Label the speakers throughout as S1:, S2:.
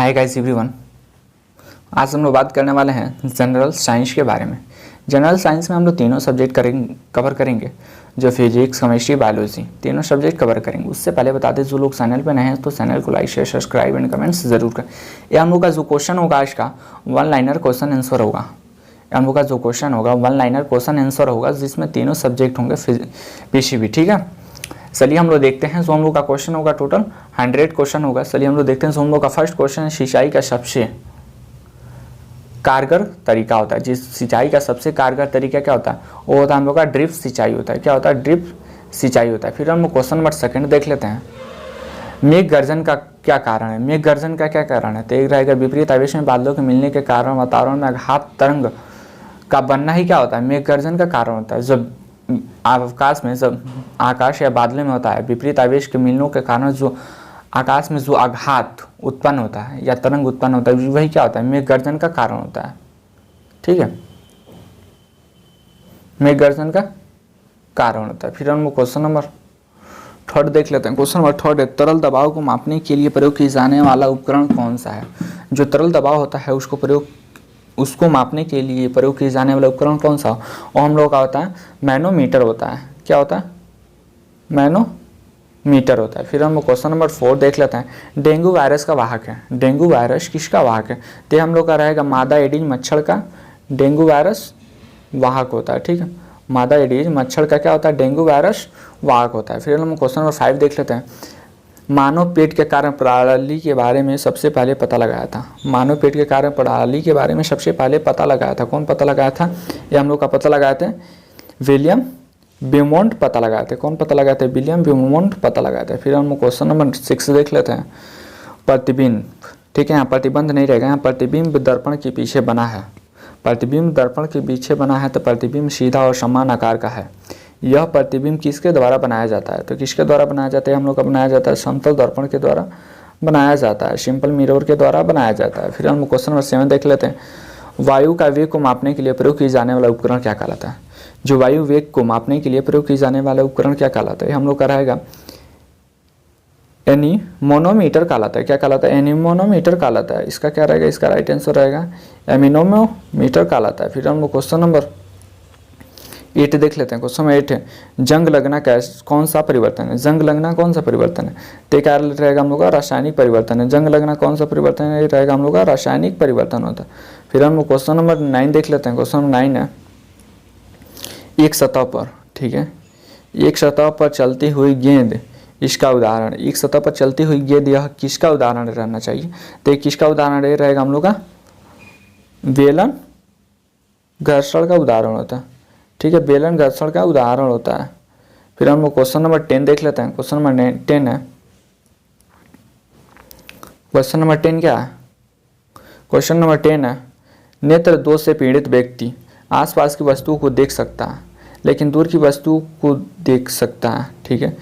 S1: Hi guys everyone. आज हम लोग बात करने वाले हैं जनरल साइंस के बारे में। जनरल साइंस में हम लोग तीनों सब्जेक्ट कवर करेंगे, जो फिजिक्स, केमिस्ट्री, बायोलॉजी, तीनों सब्जेक्ट कवर करेंगे। उससे पहले बता दें, जो लोग चैनल पे नए हैं तो चैनल को like, share, subscribe and comments जरूर करें। ये हम लोग का जो क्वेश्चन होगा आज का वन लाइनर क्वेश्चन आंसर होगा। हम लोग का जो क्वेश्चन होगा वन लाइनर क्वेश्चन आंसर होगा, जिसमें तीनों सब्जेक्ट होंगे पीसीबी। ठीक है, चलिए हम लोग देखते हैं। जो हम लोग का क्वेश्चन होगा टोटल 100 क्वेश्चन होगा। चलिए हम लोग देखते हैं। जो हम लोग का फर्स्ट क्वेश्चन है, सिंचाई का सबसे कारगर तरीका होता है। जिस सिंचाई का सबसे कारगर तरीका क्या होता है, वो होता है हम लोग का ड्रिप सिंचाई होता है। क्या होता है? ड्रिप सिंचाई होता है। फिर हम लोग क्वेश्चन नंबर सेकंड देख लेते हैं। मेघ गर्जन का क्या कारण है? मेघ गर्जन का क्या कारण है? तो एक रहेगा विपरीत आवेश में बादलों के मिलने के कारण वातावरण में आघात तरंग का बनना ही क्या होता है? मेघ गर्जन का कारण होता है। जब आकाश या बादलों में होता है, विपरीत आवेश के मिलनों के कारण जो आकाश में जो आघात उत्पन्न होता है या तरंग उत्पन्न होता है, वही क्या होता है? मेघ गर्जन का कारण होता है। ठीक है, मेघ गर्जन का कारण होता है। फिर हम क्वेश्चन नंबर थर्ड देख लेते हैं। क्वेश्चन नंबर थर्ड है, तरल दबाव को मापने के लिए प्रयोग किए जाने वाला उपकरण कौन सा है? जो तरल दबाव होता है उसको मापने के लिए प्रयोग किए जाने वाला उपकरण कौन सा हो? और हम लोग का होता है मैनोमीटर होता है। क्या होता है? मैनोमीटर होता है। फिर हम क्वेश्चन नंबर 4 देख लेते हैं। डेंगू वायरस का वाहक है। डेंगू वायरस किसका वाहक है? तो हम लोग का रहेगा मादा एडीज मच्छर का डेंगू वायरस वाहक होता है। ठीक है, मादा एडीज मच्छर का क्या होता है? डेंगू वायरस वाहक होता है। फिर हम क्वेश्चन नंबर 5 देख लेते हैं। मानव पेट के कार्य प्रणाली के बारे में सबसे पहले पता लगाया था। मानव पेट के कार्य प्रणाली के बारे में सबसे पहले पता लगाया था। कौन पता लगाया था? ये हम लोग का पता लगाए थे विलियम ब्यूमोंट पता लगाए थे। कौन पता लगाए थे? विलियम ब्यूमोंट पता लगाए थे। फिर हम क्वेश्चन नंबर 6 देख लेते हैं। प्रतिबिंब। ठीक है, यहाँ प्रतिबंध नहीं रहेगा, यहाँ प्रतिबिंब दर्पण के पीछे बना है। प्रतिबिंब दर्पण के पीछे बना है, तो प्रतिबिंब सीधा और समान आकार का है। यह प्रतिबिंब किसके द्वारा बनाया जाता है? तो किसके द्वारा बनाया जाता है? हम लोग का बनाया जाता है समतल दर्पण के द्वारा बनाया जाता है, सिंपल मिरर के द्वारा बनाया जाता है। फिर हम क्वेश्चन नंबर 7 देख लेते हैं। वायु का वेग को मापने के लिए प्रयोग किए जाने वाला उपकरण क्या कहलाता है? जो वायु वेग को मापने के लिए प्रयोग किए जाने वाला उपकरण क्या कहलाता है? हम लोग का रहेगा एनीमोनोमीटर कहलाता है। क्या कहलाता है? एनीमोनोमीटर कहलाता है। इसका क्या रहेगा? इसका राइट आंसर रहेगा एमिनोमीटर कहलाता है। फिर हम लोग क्वेश्चन नंबर 8 देख लेते हैं। क्वेश्चन नंबर 8 है, जंग लगना कौन सा परिवर्तन है? जंग लगना कौन सा परिवर्तन है? तो क्या रहेगा हम लोग का? रासायनिक परिवर्तन है। जंग लगना कौन सा परिवर्तन है? ये रहेगा हम लोग का रासायनिक परिवर्तन होता है। फिर हम क्वेश्चन नंबर 9 देख लेते हैं। क्वेश्चन नंबर 9 है, एक सतह पर, ठीक है, एक सतह पर चलती हुई गेंद इसका उदाहरण। एक सतह पर चलती हुई गेंद, यह किसका उदाहरण रहना चाहिए? तो किसका उदाहरण ये रहेगा हम लोग का? बेलन घर्षण का उदाहरण होता है। ठीक है, बेलन घर्षण का उदाहरण होता है। फिर हम लोग क्वेश्चन नंबर 10 देख लेते हैं। क्वेश्चन नंबर 10 है, क्वेश्चन नंबर 10 क्या है? क्वेश्चन नंबर 10 है, नेत्र दोष से पीड़ित व्यक्ति आसपास की वस्तुओं को देख सकता है लेकिन दूर की वस्तु को देख सकता है। ठीक है,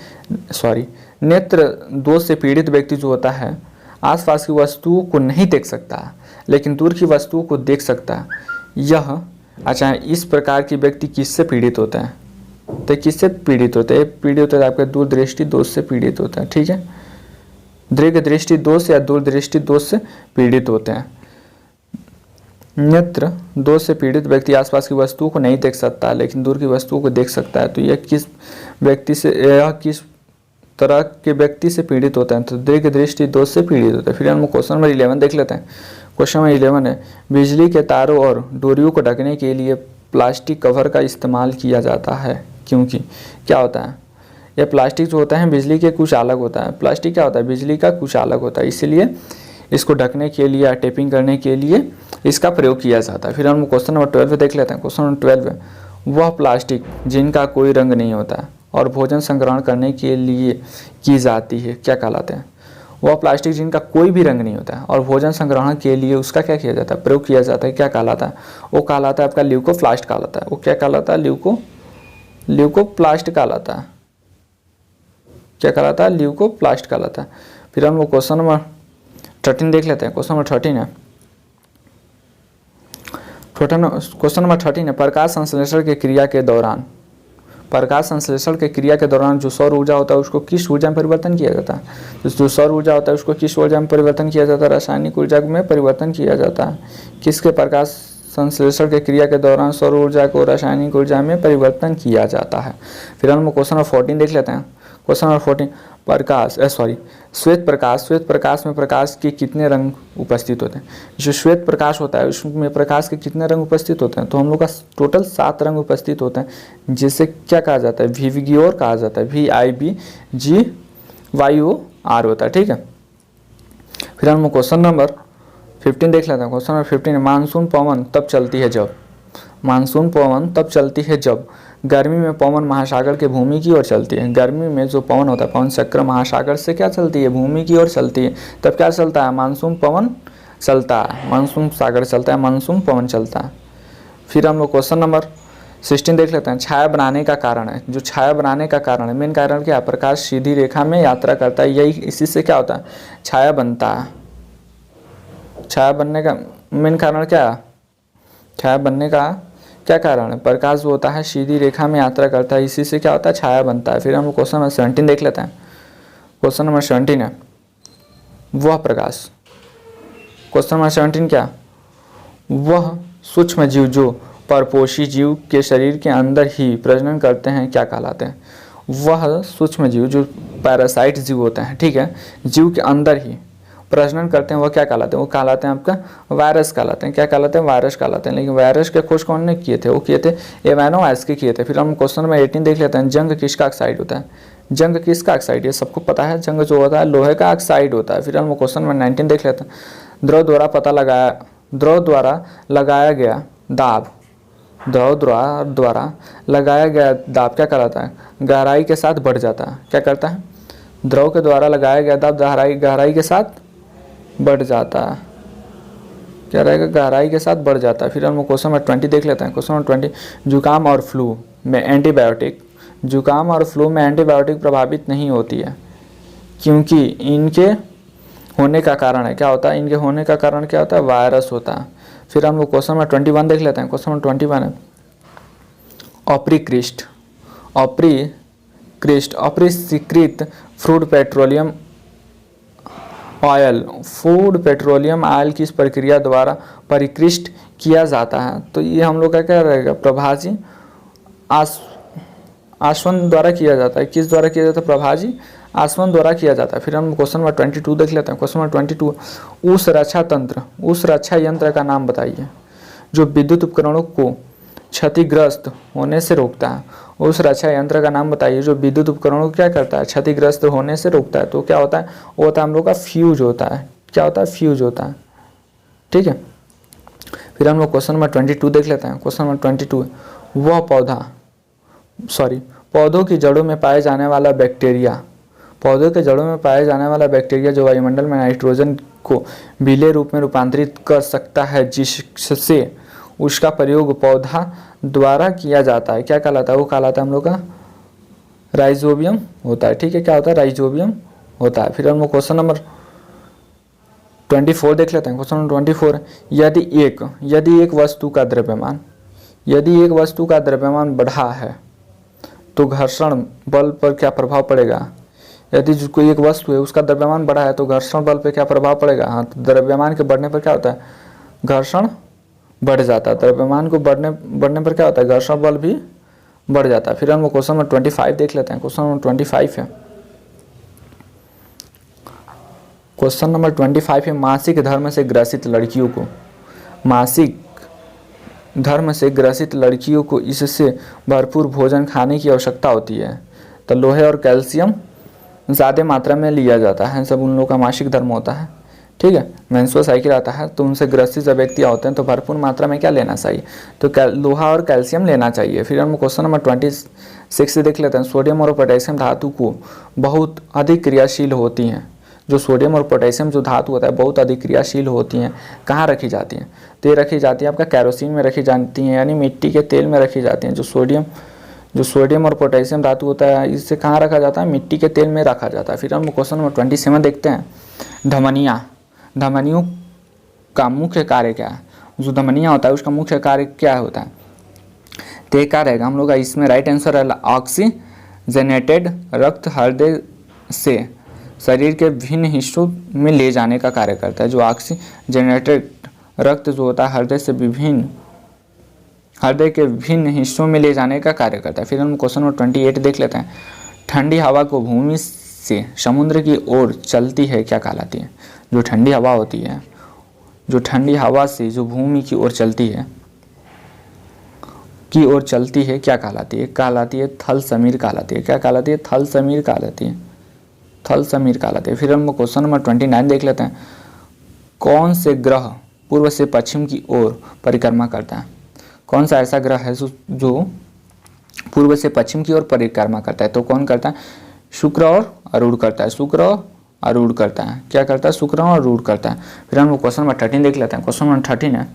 S1: सॉरी, नेत्र दोष से पीड़ित व्यक्ति जो होता है आसपास की वस्तुओं को नहीं देख सकता लेकिन दूर की वस्तुओं को देख सकता है। यह अच्छा, इस प्रकार की व्यक्ति किससे पीड़ित होता है? तो किससे पीड़ित होता है? पीड़ित होता है आपका दूरदृष्टि दोष से पीड़ित होता है। ठीक है, दीर्घ दृष्टि दोष या दूरदृष्टि दोष से पीड़ित होते हैं। नेत्र दोष से पीड़ित व्यक्ति आसपास की वस्तुओं को नहीं देख सकता लेकिन दूर की वस्तुओं को देख सकता है। तो यह किस तरह के व्यक्ति से पीड़ित होता है? तो दीर्घ दृष्टि दोष से पीड़ित होता है। फिर हम क्वेश्चन नंबर 11 देख लेते हैं। क्वेश्चन नंबर 11 है, बिजली के तारों और डोरियों को ढकने के लिए प्लास्टिक कवर का इस्तेमाल किया जाता है क्योंकि क्या होता है? यह प्लास्टिक जो होता है बिजली के कुछ अलग होता है। प्लास्टिक क्या होता है? बिजली का कुछ अलग होता है, इसलिए इसको ढकने के लिए या टेपिंग करने के लिए इसका प्रयोग किया जाता है। फिर हम क्वेश्चन नंबर 12 देख लेते हैं। क्वेश्चन नंबर 12 है, वह प्लास्टिक जिनका कोई रंग नहीं होता और भोजन संग्रहण करने के लिए की जाती है क्या कहलाते हैं? वह प्लास्टिक जिनका कोई भी रंग नहीं होता है और भोजन संग्रहण के लिए उसका क्या किया जाता है? प्रयोग किया जाता है। क्या कहलाता है? वो कहलाता है आपका ल्यूकोप्लास्ट कहलाता है। वो क्या कहलाता है? ल्यूकोप्लास्ट कहलाता है। क्या कहलाता है? ल्यूकोप्लास्ट कहलाता है। फिर हम लोग क्वेश्चन नंबर 13 देख लेते हैं। क्वेश्चन नंबर 13 है, क्वेश्चन नंबर 13 है, प्रकाश संश्लेषण की क्रिया के दौरान प्रकाश संश्लेषण के क्रिया के दौरान जो सौर ऊर्जा होता है उसको किस ऊर्जा में परिवर्तन किया जाता है? तो जो सौर ऊर्जा होता है उसको किस ऊर्जा में परिवर्तन किया जाता है? रासायनिक ऊर्जा में परिवर्तन किया जाता है। किसके प्रकाश संश्लेषण के क्रिया के दौरान सौर ऊर्जा को रासायनिक ऊर्जा में परिवर्तन किया जाता है। फिर हम क्वेश्चन नंबर 14 देख लेते हैं। क्वेश्चन नंबर 14, श्वेत प्रकाश। श्वेत प्रकाश में प्रकाश के कितने रंग उपस्थित होते हैं? जो श्वेत प्रकाश होता है उसमें प्रकाश के कितने रंग उपस्थित होते हैं? तो हम लोग का टोटल 7 रंग उपस्थित होते हैं, जिसे क्या कहा जाता है? विविग्योर कहा जाता है। VIBGYOR होता है, ठीक है। फिर हम क्वेश्चन नंबर 15 देख लेते हैं। क्वेश्चन नंबर 15, मानसून पवन तब चलती है जब। मानसून पवन तब चलती है जब गर्मी में पवन महासागर के भूमि की ओर चलती है। गर्मी में जो पवन होता है, पवन चक्र महासागर से क्या चलती है? भूमि की ओर चलती है। तब क्या चलता है? मानसून पवन चलता है, मानसून सागर चलता है, मानसून पवन चलता है। फिर हम लोग क्वेश्चन नंबर 16 देख लेते हैं। छाया बनाने का कारण है। जो छाया बनाने का कारण है, मेन कारण क्या है? प्रकाश सीधी रेखा में यात्रा करता है, यही इसी से क्या होता है? छाया बनता है। छाया बनने का मेन कारण क्या है? छाया बनने का क्या कारण है? प्रकाश जो होता है सीधी रेखा में यात्रा करता है, इसी से क्या होता है? छाया बनता है। फिर हम क्वेश्चन नंबर 17 देख लेते हैं। क्वेश्चन नंबर 17 है वह प्रकाश। क्वेश्चन नंबर 17 क्या? वह सूक्ष्म जीव जो परपोषी जीव के शरीर के अंदर ही प्रजनन करते हैं क्या कहलाते हैं? वह सूक्ष्म जीव जो पैरासाइट जीव होते हैं, ठीक है, जीव के अंदर ही प्रजनन करते हैं, वो क्या कहलाते हैं? वो कहलाते हैं आपका वायरस कहलाते हैं। क्या कहलाते हैं? वायरस कहलाते हैं। लेकिन वायरस के खोज कौन ने किए थे? वो किए थे एवानो एस्की किए थे। फिर हम क्वेश्चन नंबर 18 देख लेते हैं। जंग किसका ऑक्साइड होता है? जंग किसका ऑक्साइड? ये सबको पता है, जंग जो होता है लोहे का ऑक्साइड होता है। फिर हम क्वेश्चन नंबर 19 देख लेते हैं। द्रव द्वारा लगाया गया दाब। द्रव द्वारा लगाया गया दाब क्या कहलाता है? गहराई के साथ बढ़ जाता है। क्या करता है? द्रव के द्वारा लगाया गया दाब गहराई के साथ बढ़ जाता है। क्या रहेगा? गहराई के साथ बढ़ जाता है। फिर हम क्वेश्चन नंबर 20 देख लेते हैं। क्वेश्चन नंबर 20, जुकाम और फ्लू में एंटीबायोटिक। जुकाम और फ्लू में एंटीबायोटिक प्रभावित नहीं होती है, क्योंकि इनके होने का कारण है क्या होता है? इनके होने का कारण क्या होता है? वायरस होता है। फिर हम लोग क्वेश्चन नंबर 21 देख लेते हैं। क्वेश्चन नंबर 21 है अपरिष्कृत फूड पेट्रोलियम ऑयल किस प्रक्रिया द्वारा परिष्कृत किया जाता है? तो ये हम लोग का क्या रहेगा? प्रभाजी आसवन द्वारा किया जाता है। किस द्वारा किया जाता है? प्रभाजी आसवन द्वारा किया जाता है। फिर हम क्वेश्चन नंबर 22 देख लेते हैं। क्वेश्चन नंबर 22, उस रक्षा यंत्र का नाम बताइए जो विद्युत उपकरणों को क्षतिग्रस्त होने से रोकता है। उस रक्षा यंत्र का नाम बताइए जो विद्युत उपकरणों को क्या करता है? क्षतिग्रस्त होने से रोकता है। तो क्या होता है? वो होता है हम लोग का फ्यूज होता है। क्या होता है? फ्यूज होता है, ठीक है। फिर हम लोग क्वेश्चन नंबर 22 देख लेते हैं। क्वेश्चन नंबर 22, वह पौधों की जड़ों में पाए जाने वाला बैक्टीरिया। पौधों के जड़ों में पाए जाने वाला बैक्टीरिया जो वायुमंडल में नाइट्रोजन को बीले रूप में रूपांतरित कर सकता है, जिससे उसका प्रयोग पौधा द्वारा किया जाता है, क्या कहलाता है? वो कहलाता है हम लोग का राइजोबियम होता है, ठीक है। क्या होता है? राइजोबियम होता है। फिर हम लोग क्वेश्चन नंबर 24 देख लेते हैं। क्वेश्चन नंबर 24, यदि एक वस्तु का द्रव्यमान बढ़ा है तो घर्षण बल पर क्या प्रभाव पड़ेगा? यदि जो कोई एक वस्तु है उसका द्रव्यमान बढ़ा है तो घर्षण बल पर क्या प्रभाव पड़ेगा? हाँ, तो द्रव्यमान के बढ़ने पर क्या होता है? घर्षण बढ़ जाता है। द्रव्यमान को बढ़ने पर क्या होता है? घर्षण बल भी बढ़ जाता है। फिर हम क्वेश्चन नंबर 25 देख लेते हैं। क्वेश्चन नंबर 25 है मासिक धर्म से ग्रसित लड़कियों को इससे भरपूर भोजन खाने की आवश्यकता होती है, तो लोहे और कैल्शियम ज़्यादा मात्रा में लिया जाता है। सब उन लोगों का मासिक धर्म होता है, ठीक है। मेंस्ट्रुअल साइकिल आता है तो उनसे ग्रसित जब व्यक्ति होते हैं तो भरपूर मात्रा में क्या लेना चाहिए? तो लोहा और कैल्शियम लेना चाहिए। फिर हम क्वेश्चन नंबर 26 से देख लेते हैं। सोडियम और पोटेशियम धातु को बहुत अधिक क्रियाशील होती हैं। जो सोडियम और पोटेशियम जो धातु होता है बहुत अधिक क्रियाशील होती हैं। कहाँ रखी जाती हैं? तो ये रखी जाती है आपका कैरोसिन में रखी जाती हैं, यानी मिट्टी के तेल में रखी जाती हैं। जो सोडियम और पोटेशियम धातु होता है इससे कहाँ रखा जाता है? मिट्टी के तेल में रखा जाता है। फिर हम क्वेश्चन नंबर 27 देखते हैं। धमनियों का मुख्य कार्य क्या है? जो धमनियाँ होता है उसका मुख्य कार्य क्या होता है? तो क्या रहेगा हम लोग का इसमें राइट आंसर है ऑक्सीजनेटेड रक्त हृदय से शरीर के विभिन्न हिस्सों में ले जाने का कार्य करता है। जो ऑक्सीजनेटेड रक्त जो होता है हृदय के विभिन्न हिस्सों में ले जाने का कार्य करता है। फिर हम क्वेश्चन नंबर 28 देख लेते हैं। ठंडी हवा को भूमि से समुद्र की ओर चलती है क्या कहलाती है? जो ठंडी हवा होती है, जो ठंडी हवा से जो भूमि की ओर चलती है क्या कहलाती है? कहलाती है थल समीर कहलाती है। क्या कहलाती है? थल समीर कहलाती है। थल समीर कहलाती है। फिर हम क्वेश्चन नंबर 29 देख लेते हैं। कौन से ग्रह पूर्व से पश्चिम की ओर परिक्रमा करता है? कौन सा ऐसा ग्रह है जो पूर्व से पश्चिम की ओर परिक्रमा करता है? तो कौन करता है? शुक्र और अरूढ़ करता है। शुक्र और अरूढ़ करता है। क्या करता है? शुक्र और अरूढ़ करता है। फिर हम क्वेश्चन नंबर 13 देख लेते हैं। क्वेश्चन नंबर 13 है,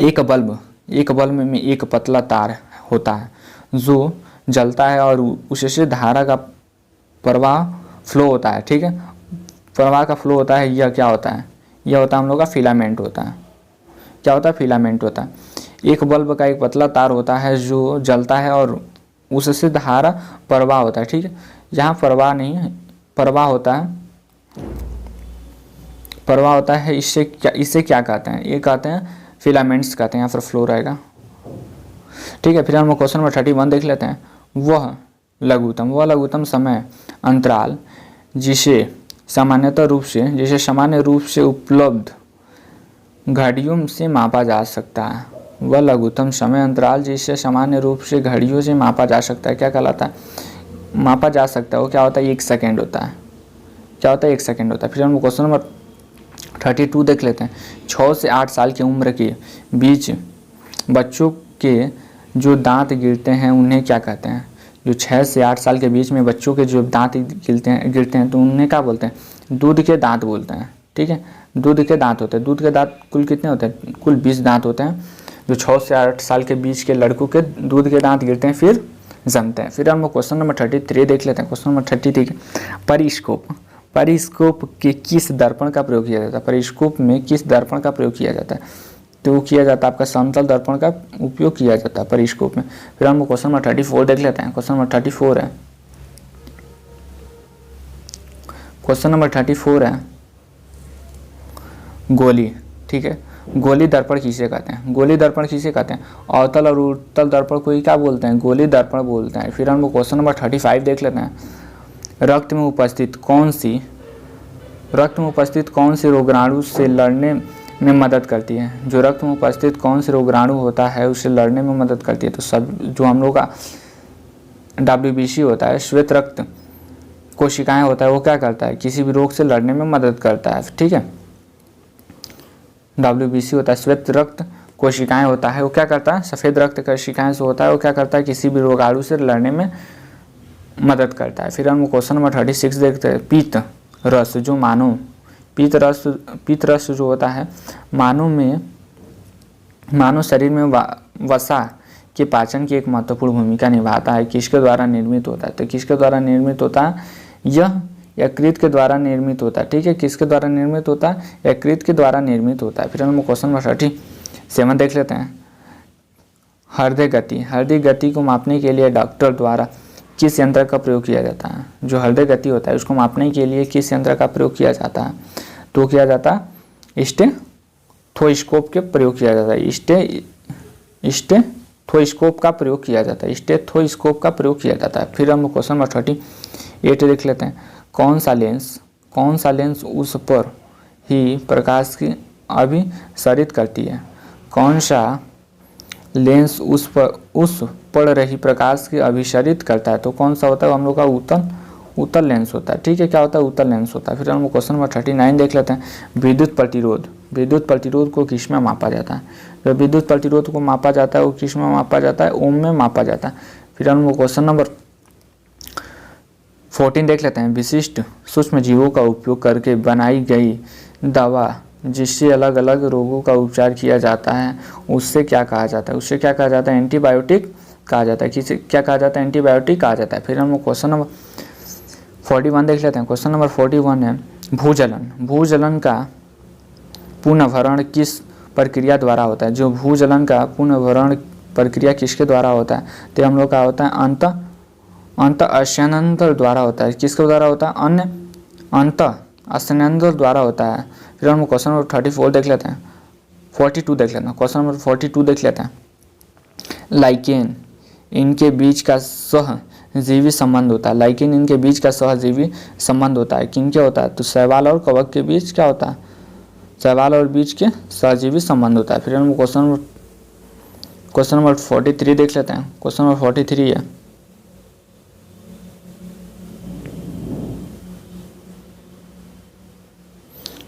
S1: एक बल्ब में एक पतला तार होता है जो जलता है और उससे धारा का प्रवाह फ्लो होता है। ठीक है, प्रवाह का फ्लो होता है। यह क्या होता है? यह होता है हम लोग का फिलामेंट होता है। क्या होता है? फिलामेंट होता है। एक बल्ब का एक पतला तार होता है जो जलता है और उससे धारा प्रवाह होता है। ठीक है, यहाँ प्रवाह नहीं है, प्रवाह होता है। इससे क्या कहते हैं? ये कहते हैं फिलामेंट्स कहते हैं। यहाँ पर फ्लो रहेगा। ठीक है, फिर हम क्वेश्चन नंबर 31 देख लेते हैं। वह लघुत्तम समय अंतराल जिसे सामान्य रूप से उपलब्ध घड़ियों से मापा जा सकता है। वह लघुत्तम समय अंतराल जिसे सामान्य रूप से घड़ियों से मापा जा सकता है क्या कहलाता है? मापा जा सकता है वो क्या होता है? 1 सेकेंड होता है। क्या होता है? 1 सेकेंड होता है। फिर हम क्वेश्चन नंबर 32 देख लेते हैं। 6 से 8 साल की उम्र के बीच बच्चों के जो दांत गिरते हैं उन्हें क्या कहते हैं? जो 6 से 8 साल के बीच में बच्चों के जो दांत गिरते हैं तो उन्हें क्या बोलते हैं? दूध के दांत बोलते हैं। ठीक है, दूध के दांत होते हैं। दूध के दांत कुल कितने होते हैं? कुल 20 दांत होते हैं। जो 6 से 8 साल के बीच के लड़कों के दूध के दांत गिरते हैं फिर जमते हैं। फिर हम क्वेश्चन नंबर 33 देख लेते हैं। क्वेश्चन नंबर 33, परिस्कोप के किस दर्पण का प्रयोग किया जाता है? परिस्कोप में किस दर्पण का प्रयोग किया जाता है? तो वो किया जाता है आपका समतल दर्पण का उपयोग किया जाता है परिस्कोप में। फिर हम क्वेश्चन नंबर 34 देख लेते हैं। क्वेश्चन नंबर 34 है, क्वेश्चन नंबर 34 है गोली। ठीक है, गोली दर्पण किसे कहते हैं? गोली दर्पण किसे कहते हैं? अवतल और उत्तल दर्पण को ही क्या बोलते हैं? गोली दर्पण बोलते हैं। फिर हम क्वेश्चन नंबर 35 देख लेते हैं। रक्त में उपस्थित कौन सी रोगाणु से लड़ने में मदद करती है? जो रक्त में उपस्थित कौन सी रोगाणु होता है उससे लड़ने में मदद करती है? तो सब जो हम लोग का WBC होता है, श्वेत रक्त कोशिकाएं होता है, वो क्या करता है? किसी भी रोग से लड़ने में मदद करता है। ठीक है, WBC होता है, श्वेत रक्त कोशिकाएं होता है, वो क्या करता है? सफ़ेद रक्त कोशिकाएं से होता है, वो क्या करता है? किसी भी रोगाणु से लड़ने में मदद करता है। फिर हम क्वेश्चन नंबर 36 देखते हैं। पीत रस जो होता है मानव शरीर में वसा के पाचन की एक महत्वपूर्ण भूमिका निभाता है। किसके द्वारा निर्मित होता है? तो किसके द्वारा निर्मित होता है? यह यकृत के द्वारा निर्मित होता है। ठीक है, किसके द्वारा निर्मित होता है? यकृत के द्वारा निर्मित होता है। फिर हम क्वेश्चन नंबर 37 देख लेते हैं। हृदय गति को मापने के लिए डॉक्टर द्वारा किस यंत्र का प्रयोग किया जाता है? जो हृदय गति होता है उसको मापने के लिए किस यंत्र का प्रयोग किया जाता है? तो किया जाता है स्टेथोस्कोप के प्रयोग किया जाता है। स्टेथोस्कोप का प्रयोग किया जाता है। स्टेथोस्कोप का प्रयोग किया जाता है। फिर हम क्वेश्चन नंबर 38 देख लेते हैं। कौन सा लेंस उस पर ही प्रकाश की अभिसरित करती है? कौन सा लेंस उस पड़ रही प्रकाश की अभिसरित करता है? तो कौन सा होता है? हम लोग का उत्तल लेंस होता है। ठीक है, क्या होता है? उत्तल लेंस होता है। फिर हम क्वेश्चन नंबर 39 देख लेते हैं। विद्युत प्रतिरोध को किस में मापा जाता है? जो विद्युत प्रतिरोध को मापा जाता है वो किस में मापा जाता है? ओम में मापा जाता है। फिर हम क्वेश्चन नंबर 14 देख लेते हैं। विशिष्ट सूक्ष्म जीवों का उपयोग करके बनाई गई दवा जिससे अलग अलग रोगों का उपचार किया जाता है उससे क्या कहा जाता है? उससे क्या कहा जाता है? एंटीबायोटिक कहा जाता है। किसे क्या कहा जाता है? एंटीबायोटिक कहा जाता है। फिर हम क्वेश्चन नंबर 41 देख लेते हैं। क्वेश्चन नंबर 41 है भूजलन का पुनर्भरण किस प्रक्रिया द्वारा होता है? जो भूजलन का प्रक्रिया किसके द्वारा होता है, तो हम लोग का होता है अंत अस्यंतर द्वारा होता है। किसके द्वारा होता है, अंत अस्यंतर द्वारा होता है। फिर हम क्वेश्चन नंबर 34 देख लेते हैं, 42 देख लेते हैं। क्वेश्चन नंबर 42 देख लेते हैं। लाइकेन इनके बीच का सहजीवी संबंध होता है। लाइकेन इनके बीच का सहजीवी संबंध होता है। किनके होता है, तो शैवाल और कवक के बीच क्या होता है, शैवाल और बीच के सहजीवी संबंध होता है। फिर हम क्वेश्चन नंबर 43 देख लेते हैं। क्वेश्चन नंबर 43 है,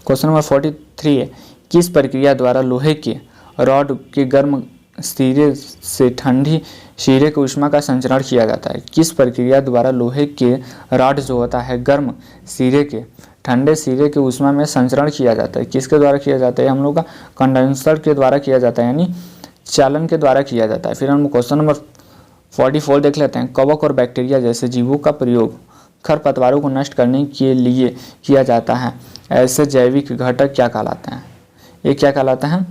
S1: क्वेश्चन नंबर 43 है, किस प्रक्रिया द्वारा लोहे के रॉड के गर्म सिरे से ठंडी सिरे की ऊष्मा का संचरण किया जाता है। किस प्रक्रिया द्वारा लोहे के रॉड जो होता है गर्म सिरे के ठंडे सिरे के ऊष्मा में संचरण किया जाता है। किसके द्वारा किया जाता है, हम लोग का कंडेंसर के द्वारा किया जाता है, यानी चालन के द्वारा किया जाता है। फिर हम क्वेश्चन नंबर 44 देख लेते हैं। कवक और बैक्टीरिया जैसे जीवों का प्रयोग खरपतवारों को नष्ट करने के लिए किया जाता है। ऐसे जैविक घटक क्या कहलाते हैं, ये क्या कहलाते हैं,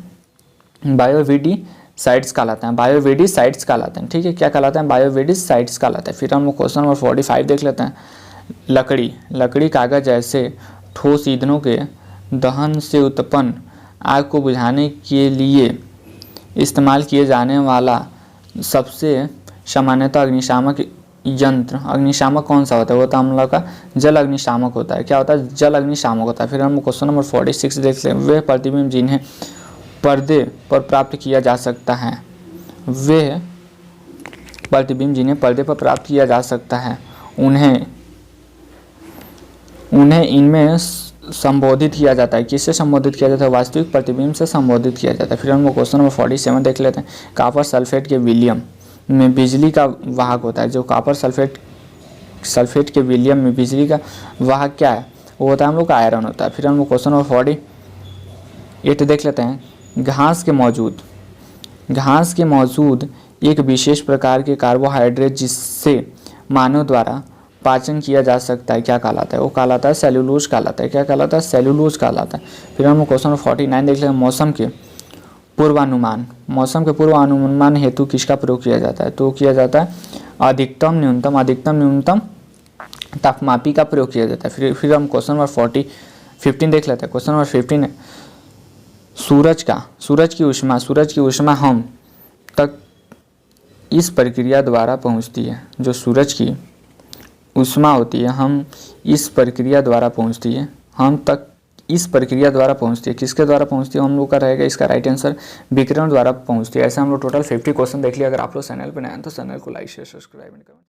S1: बायोविडिसाइड्स कहलाते हैं। बायोविडिसाइड्स कहलाते हैं, ठीक है, क्या कहलाते हैं, बायोविडिसाइड्स कहलाते हैं। फिर हम क्वेश्चन नंबर 45 देख लेते हैं। लकड़ी कागज जैसे ठोस ईंधनों के दहन से उत्पन्न आग को बुझाने के लिए इस्तेमाल किए जाने वाला सबसे सामान्यतः अग्निशामक कौन सा होता है, वो तो हम लोग का जल अग्निशामक होता है। क्या होता है, जल अग्निशामक होता है। फिर हम क्वेश्चन नंबर 46 देख लें। वे प्रतिबिंब जिन्हें पर्दे पर प्राप्त किया जा सकता है, वे प्रतिबिंब जिन्हें पर्दे पर प्राप्त किया जा सकता है, उन्हें इनमें संबोधित किया जाता है। किससे संबोधित किया जाता है, वास्तविक प्रतिबिंब से संबोधित किया जाता है। फिर हम क्वेश्चन नंबर 47 देख लेते हैं। कॉपर सल्फेट के विलयन में बिजली का वाहक होता है। जो कॉपर सल्फेट के विलयन में बिजली का वाहक क्या है, वो होता है हम लोग का आयरन होता है। फिर हम क्वेश्चन नंबर 48 देख लेते हैं। घास के मौजूद एक विशेष प्रकार के कार्बोहाइड्रेट जिससे मानव द्वारा पाचन किया जा सकता है, क्या कहलाता है, वो कहलाता है सेल्यूलोज कहलाता है। क्या कहलाता है, सेल्यूलोज कहलाता है। फिर हम क्वेश्चन नंबर 49 देख लेते हैं। मौसम के पूर्वानुमान हेतु किसका प्रयोग किया जाता है, तो किया जाता है अधिकतम न्यूनतम तापमापी का प्रयोग किया जाता है। फिर हम क्वेश्चन नंबर 15 देख लेते हैं। क्वेश्चन नंबर 15 है, सूरज की ऊष्मा हम तक इस प्रक्रिया द्वारा पहुंचती है। जो सूरज की ऊष्मा होती है हम इस प्रक्रिया द्वारा पहुंचती है, हम तक इस प्रक्रिया द्वारा पहुंचती है। किसके द्वारा पहुंचती है, हम लोग का रहेगा इसका राइट आंसर विकिरण द्वारा पहुंचती है। ऐसे हम लोग टोटल 50 क्वेश्चन देख लिया। अगर आप लोग चैनल पर नए हैं तो चैनल को लाइक शेयर सब्सक्राइब करें।